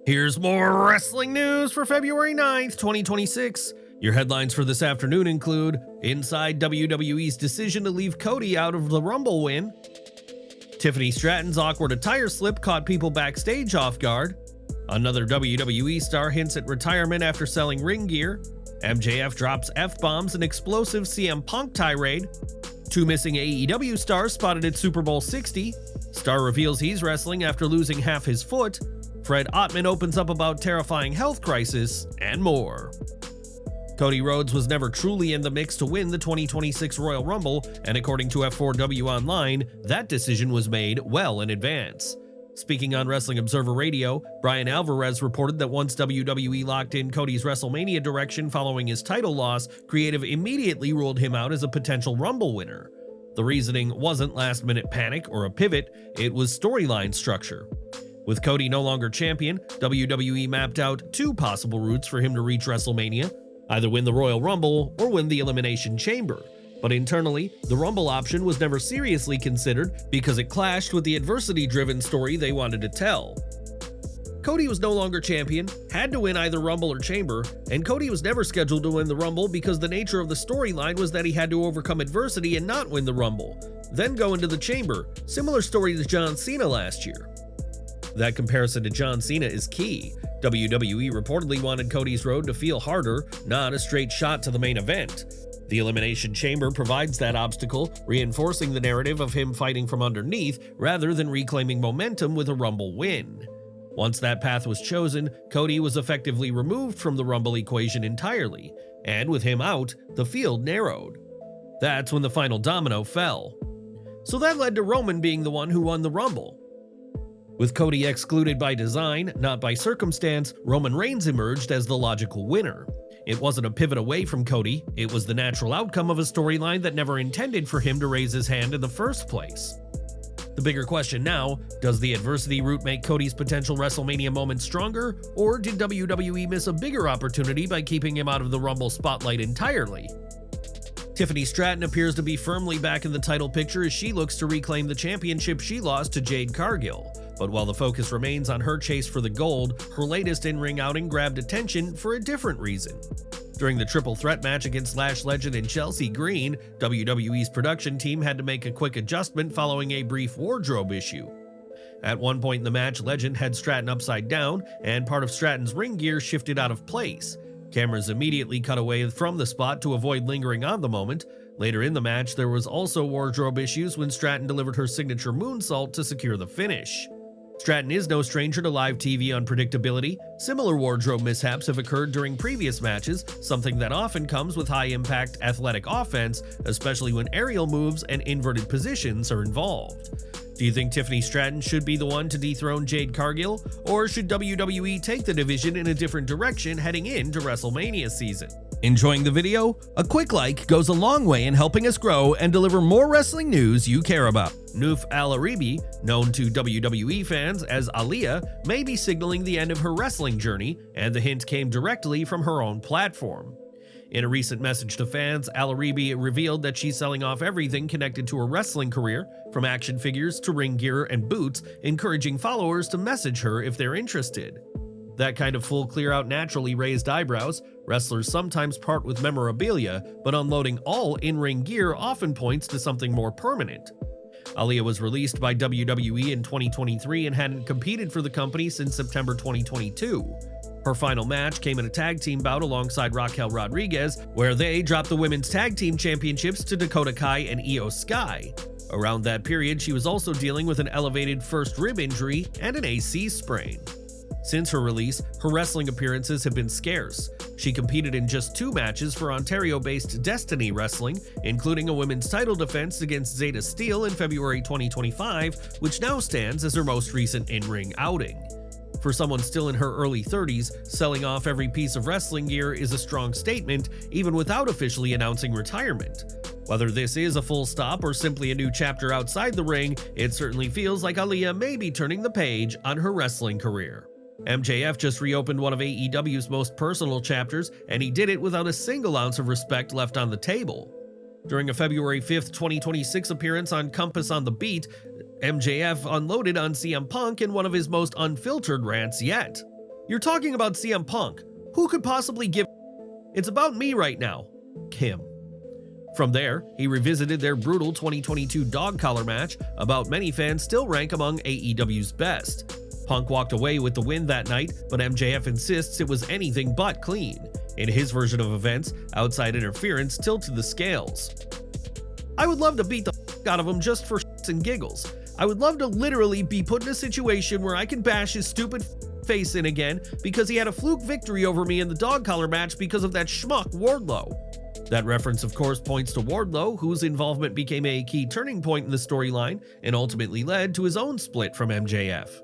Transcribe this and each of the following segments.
Here's more wrestling news for February 9th, 2026. Your headlines for this afternoon include inside WWE's decision to leave Cody out of the Rumble win, Tiffany Stratton's awkward attire slip caught people backstage off guard, another WWE star hints at retirement after selling ring gear, MJF drops F-bombs and explosive CM Punk tirade, two missing AEW stars spotted at Super Bowl 60, star reveals he's wrestling after losing half his foot, Fred Ottman opens up about terrifying health crisis, and more. Cody Rhodes was never truly in the mix to win the 2026 Royal Rumble, and according to F4W Online, that decision was made well in advance. Speaking on Wrestling Observer Radio, Brian Alvarez reported that once WWE locked in Cody's WrestleMania direction following his title loss, Creative immediately ruled him out as a potential Rumble winner. The reasoning wasn't last-minute panic or a pivot, it was storyline structure. With Cody no longer champion, WWE mapped out two possible routes for him to reach WrestleMania: either win the Royal Rumble or win the Elimination Chamber. But internally, the Rumble option was never seriously considered because it clashed with the adversity-driven story they wanted to tell. Cody was no longer champion, had to win either Rumble or Chamber, and Cody was never scheduled to win the Rumble because the nature of the storyline was that he had to overcome adversity and not win the Rumble, then go into the Chamber, similar story to John Cena last year. That comparison to John Cena is key. WWE reportedly wanted Cody's road to feel harder, not a straight shot to the main event. The Elimination Chamber provides that obstacle, reinforcing the narrative of him fighting from underneath rather than reclaiming momentum with a Rumble win. Once that path was chosen, Cody was effectively removed from the Rumble equation entirely, and with him out, the field narrowed. That's when the final domino fell. So that led to Roman being the one who won the Rumble. With Cody excluded by design, not by circumstance, Roman Reigns emerged as the logical winner. It wasn't a pivot away from Cody, it was the natural outcome of a storyline that never intended for him to raise his hand in the first place. The bigger question now, does the adversity route make Cody's potential WrestleMania moment stronger, or did WWE miss a bigger opportunity by keeping him out of the Rumble spotlight entirely? Tiffany Stratton appears to be firmly back in the title picture as she looks to reclaim the championship she lost to Jade Cargill. But while the focus remains on her chase for the gold, her latest in-ring outing grabbed attention for a different reason. During the Triple Threat match against Lash legend and Chelsea Green, WWE's production team had to make a quick adjustment following a brief wardrobe issue. At one point in the match, Legend had Stratton upside down, and part of Stratton's ring gear shifted out of place. Cameras immediately cut away from the spot to avoid lingering on the moment. Later in the match, there was also wardrobe issues when Stratton delivered her signature moonsault to secure the finish. Stratton is no stranger to live TV unpredictability. Similar wardrobe mishaps have occurred during previous matches, something that often comes with high-impact athletic offense, especially when aerial moves and inverted positions are involved. Do you think Tiffany Stratton should be the one to dethrone Jade Cargill, or should WWE take the division in a different direction heading into WrestleMania season? Enjoying the video? A quick like goes a long way in helping us grow and deliver more wrestling news you care about. Nhooph Al-Areebi, known to WWE fans as Aliyah, may be signaling the end of her wrestling journey, and the hint came directly from her own platform. In a recent message to fans, Al-Areebi revealed that she's selling off everything connected to her wrestling career, from action figures to ring gear and boots, encouraging followers to message her if they're interested. That kind of full clear-out naturally raised eyebrows. Wrestlers sometimes part with memorabilia, but unloading all in-ring gear often points to something more permanent. Aliyah was released by WWE in 2023 and hadn't competed for the company since September 2022. Her final match came in a tag team bout alongside Raquel Rodriguez, where they dropped the women's tag team championships to Dakota Kai and Io Sky. Around that period, she was also dealing with an elevated first rib injury and an AC sprain. Since her release, her wrestling appearances have been scarce. She competed in just 2 matches for Ontario-based Destiny Wrestling, including a women's title defense against Zeta Steel in February 2025, which now stands as her most recent in-ring outing. For someone still in her early 30s, selling off every piece of wrestling gear is a strong statement, even without officially announcing retirement. Whether this is a full stop or simply a new chapter outside the ring, it certainly feels like Aliyah may be turning the page on her wrestling career. MJF just reopened one of AEW's most personal chapters, and he did it without a single ounce of respect left on the table. During a February 5th, 2026 appearance on Compass on the Beat, MJF unloaded on CM Punk in one of his most unfiltered rants yet. You're talking about CM Punk. Who could possibly give? It's about me right now. Kim. From there, he revisited their brutal 2022 dog collar match, about many fans still rank among AEW's best. Punk walked away with the win that night, but MJF insists it was anything but clean. In his version of events, outside interference tilted the scales. I would love to beat the out of him just for shits and giggles. I would love to literally be put in a situation where I can bash his stupid face in again because he had a fluke victory over me in the dog collar match because of that schmuck Wardlow. That reference, of course, points to Wardlow, whose involvement became a key turning point in the storyline and ultimately led to his own split from MJF.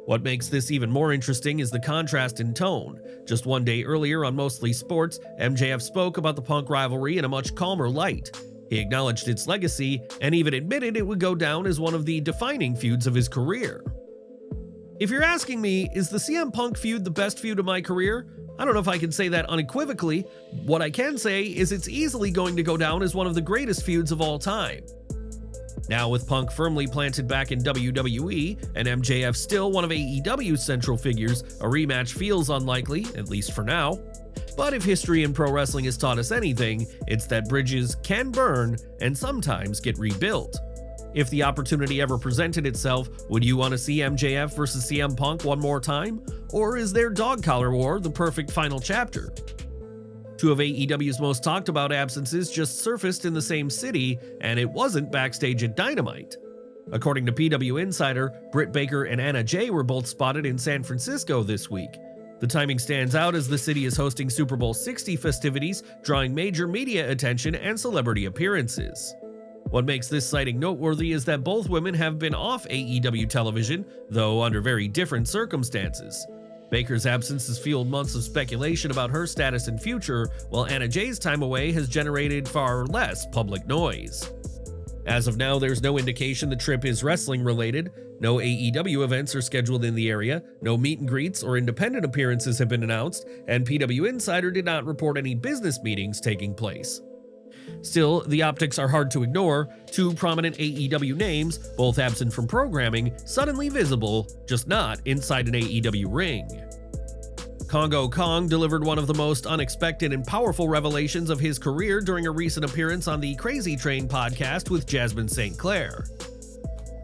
What makes this even more interesting is the contrast in tone. Just one day earlier on Mostly Sports, MJF spoke about the Punk rivalry in a much calmer light. He acknowledged its legacy and even admitted it would go down as one of the defining feuds of his career. If you're asking me, is the CM Punk feud the best feud of my career? I don't know if I can say that unequivocally. What I can say is it's easily going to go down as one of the greatest feuds of all time. Now with Punk firmly planted back in WWE and MJF still one of AEW's central figures, a rematch feels unlikely, at least for now. But if history in pro wrestling has taught us anything, it's that bridges can burn and sometimes get rebuilt. If the opportunity ever presented itself, would you want to see MJF versus CM Punk one more time? Or is their dog collar war the perfect final chapter? Two of AEW's most talked about absences just surfaced in the same city, and it wasn't backstage at Dynamite. According to PW Insider, Britt Baker and Anna Jay were both spotted in San Francisco this week. The timing stands out as the city is hosting Super Bowl 60 festivities, drawing major media attention and celebrity appearances. What makes this sighting noteworthy is that both women have been off AEW television, though under very different circumstances. Baker's absence has fueled months of speculation about her status and future, while Anna Jay's time away has generated far less public noise. As of now, there's no indication the trip is wrestling related, no AEW events are scheduled in the area, no meet and greets or independent appearances have been announced, and PW Insider did not report any business meetings taking place. Still, the optics are hard to ignore. Two prominent AEW names, both absent from programming, suddenly visible, just not inside an AEW ring. Kongo Kong delivered one of the most unexpected and powerful revelations of his career during a recent appearance on the Crazy Train podcast with Jasmine St. Clair.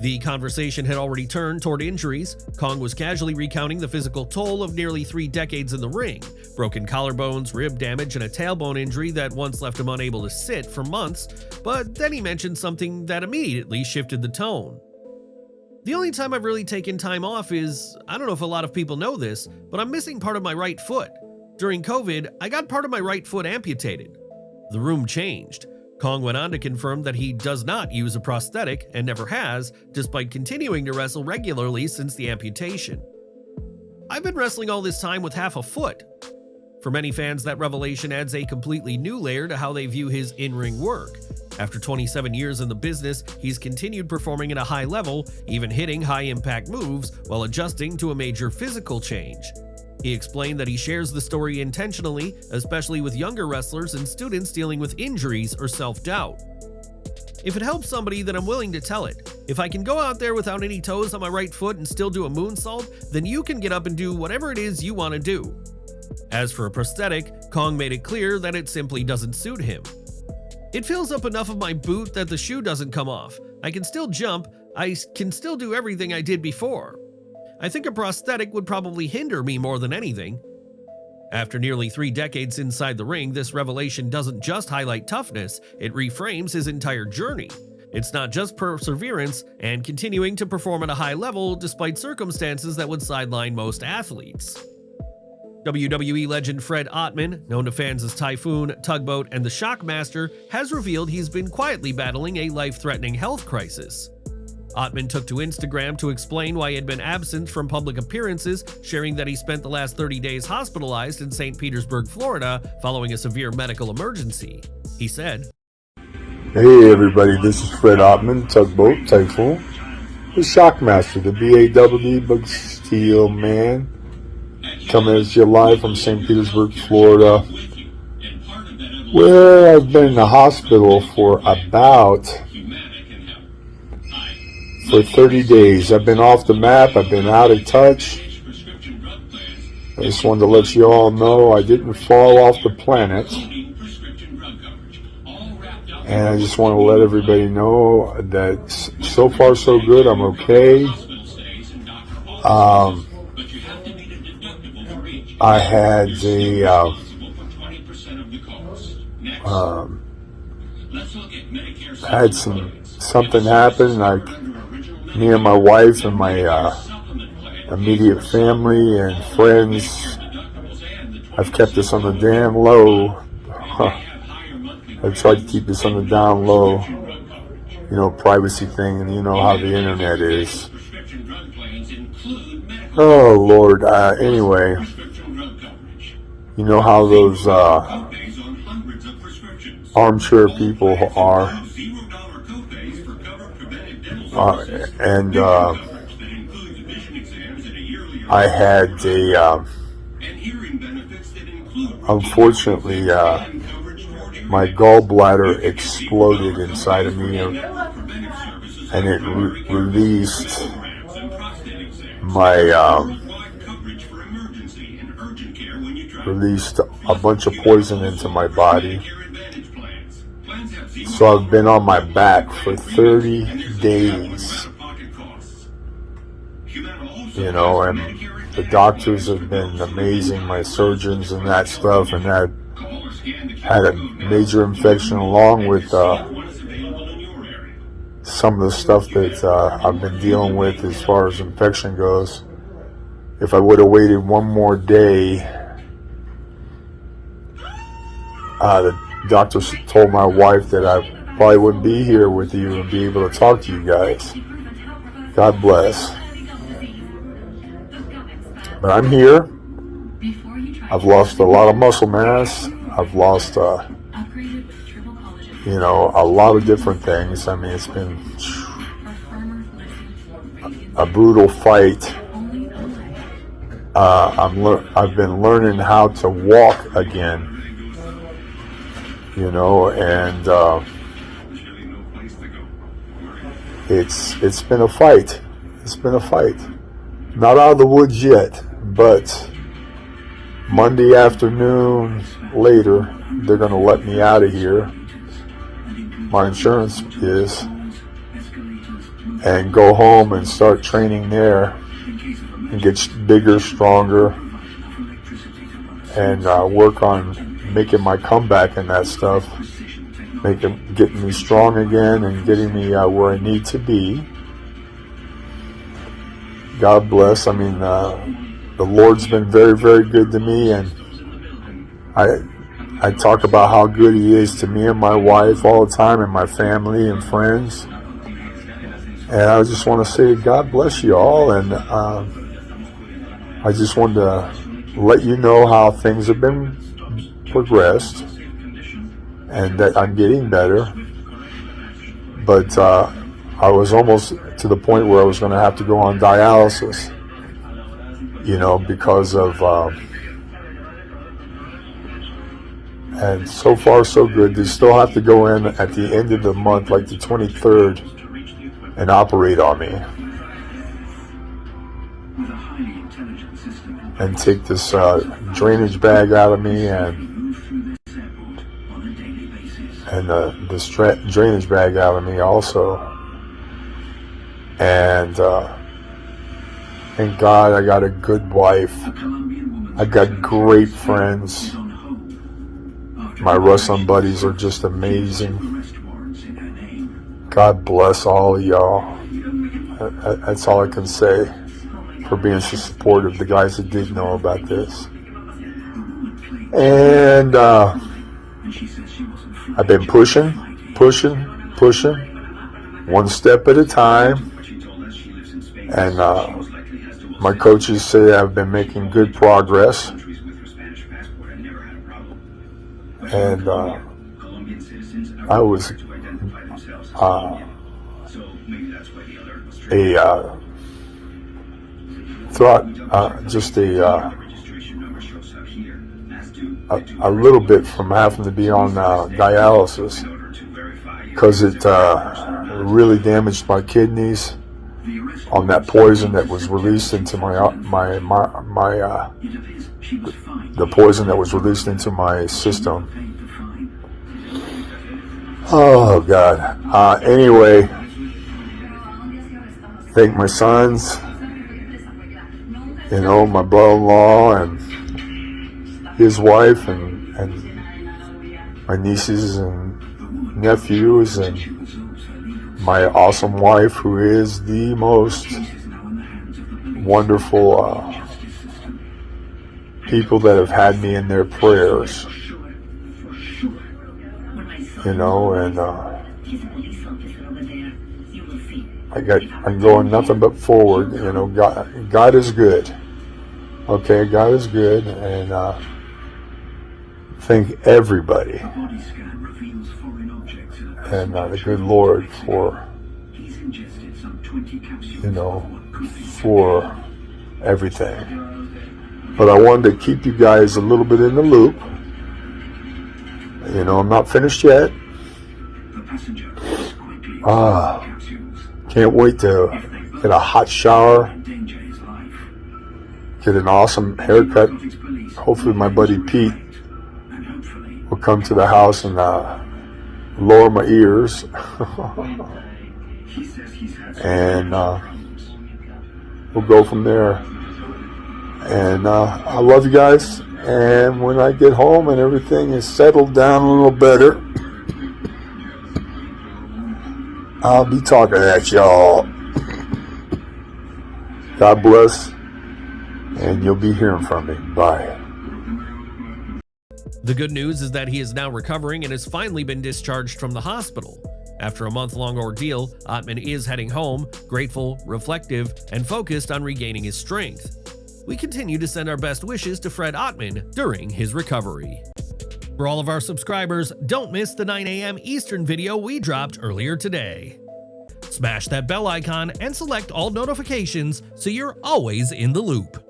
The conversation had already turned toward injuries. Kong was casually recounting the physical toll of nearly 3 decades in the ring, broken collarbones, rib damage, and a tailbone injury that once left him unable to sit for months, but then he mentioned something that immediately shifted the tone. The only time I've really taken time off is, I don't know if a lot of people know this, but I'm missing part of my right foot. During COVID, I got part of my right foot amputated. The room changed. Kong went on to confirm that he does not use a prosthetic and never has, despite continuing to wrestle regularly since the amputation. I've been wrestling all this time with half a foot. For many fans, that revelation adds a completely new layer to how they view his in-ring work. After 27 years in the business, he's continued performing at a high level, even hitting high-impact moves while adjusting to a major physical change. He explained that he shares the story intentionally, especially with younger wrestlers and students dealing with injuries or self-doubt. If it helps somebody, then I'm willing to tell it. If I can go out there without any toes on my right foot and still do a moonsault, then you can get up and do whatever it is you want to do. As for a prosthetic, Kong made it clear that it simply doesn't suit him. It fills up enough of my boot that the shoe doesn't come off. I can still jump, I can still do everything I did before. I think a prosthetic would probably hinder me more than anything. After nearly 3 decades inside the ring, this revelation doesn't just highlight toughness, it reframes his entire journey. It's not just perseverance and continuing to perform at a high level despite circumstances that would sideline most athletes. WWE legend Fred Ottman, known to fans as Typhoon, Tugboat, and the Shockmaster, has revealed he's been quietly battling a life-threatening health crisis. Ottman took to Instagram to explain why he had been absent from public appearances, sharing that he spent the last 30 days hospitalized in St. Petersburg, Florida, following a severe medical emergency. He said, "Hey everybody, this is Fred Ottman, Tugboat, Typhoon, the Shockmaster, the BAWD Bug Steel Man, coming at you live from St. Petersburg, Florida, where I've been in the hospital for 30 days. I've been off the map, I've been out of touch, I just wanted to let you all know I didn't fall off the planet. And I just want to let everybody know that so far so good. I'm okay. I had something happen. Me and my wife and my immediate family and friends, I've kept this on the damn low. I've tried to keep this on the down low, privacy thing, and you know how the internet is. Oh Lord, anyway, you know how those armchair people are, and I had unfortunately, my gallbladder exploded inside of me, and it released released a bunch of poison into my body. So I've been on my back for 30 days, and the doctors have been amazing, my surgeons and that stuff, and that had a major infection along with some of the stuff that I've been dealing with as far as infection goes. If I would have waited one more day, the doctors told my wife that I probably wouldn't be here with you and be able to talk to you guys. God bless. But I'm here. I've lost a lot of muscle mass. I've lost, a lot of different things. I mean, it's been a brutal fight. I've been learning how to walk again, and it's been a fight. It's been a fight. Not out of the woods yet, but Monday afternoon later, they're going to let me out of here. My insurance is, and go home and start training there and get bigger, stronger, and work on making my comeback and that stuff, getting me strong again and getting me where I need to be. God bless. I mean, the Lord's been very, very good to me, and I talk about how good He is to me and my wife all the time, and my family and friends. And I just want to say God bless you all, and I just wanted to let you know how things have been progressed, and that I'm getting better. But I was almost to the point where I was going to have to go on dialysis, because of and so far so good. They still have to go in at the end of the month, like the 23rd, and operate on me and take this drainage bag out of me and this drainage bag out of me also. And thank God I got a good wife. I got great friends. My wrestling buddies are just amazing. God bless all of y'all. That's all I can say for being so supportive, the guys that did know about this. And I've been pushing, one step at a time. And my coaches say I've been making good progress. And I was a little bit from having to be on dialysis, because it really damaged my kidneys, on that poison that was released into the poison that was released into my system. Oh God. Anyway, thank my sons, my brother-in-law and his wife and my nieces and nephews and my awesome wife, who is the most wonderful people that have had me in their prayers, and I'm going nothing but forward. God is good. Okay, God is good, and thank everybody and the good Lord for for everything. But I wanted to keep you guys a little bit in the loop. I'm not finished yet. Can't wait to get a hot shower, get an awesome haircut. Hopefully my buddy Pete will come to the house and lower my ears. And we'll go from there. And I love you guys. And when I get home and everything is settled down a little better, I'll be talking at y'all. God bless. And you'll be hearing from me. Bye. The good news is that he is now recovering and has finally been discharged from the hospital. After a month-long ordeal, Ottman is heading home, grateful, reflective, and focused on regaining his strength. We continue to send our best wishes to Fred Ottman during his recovery. For all of our subscribers, don't miss the 9 a.m. Eastern video we dropped earlier today. Smash that bell icon and select all notifications so you're always in the loop.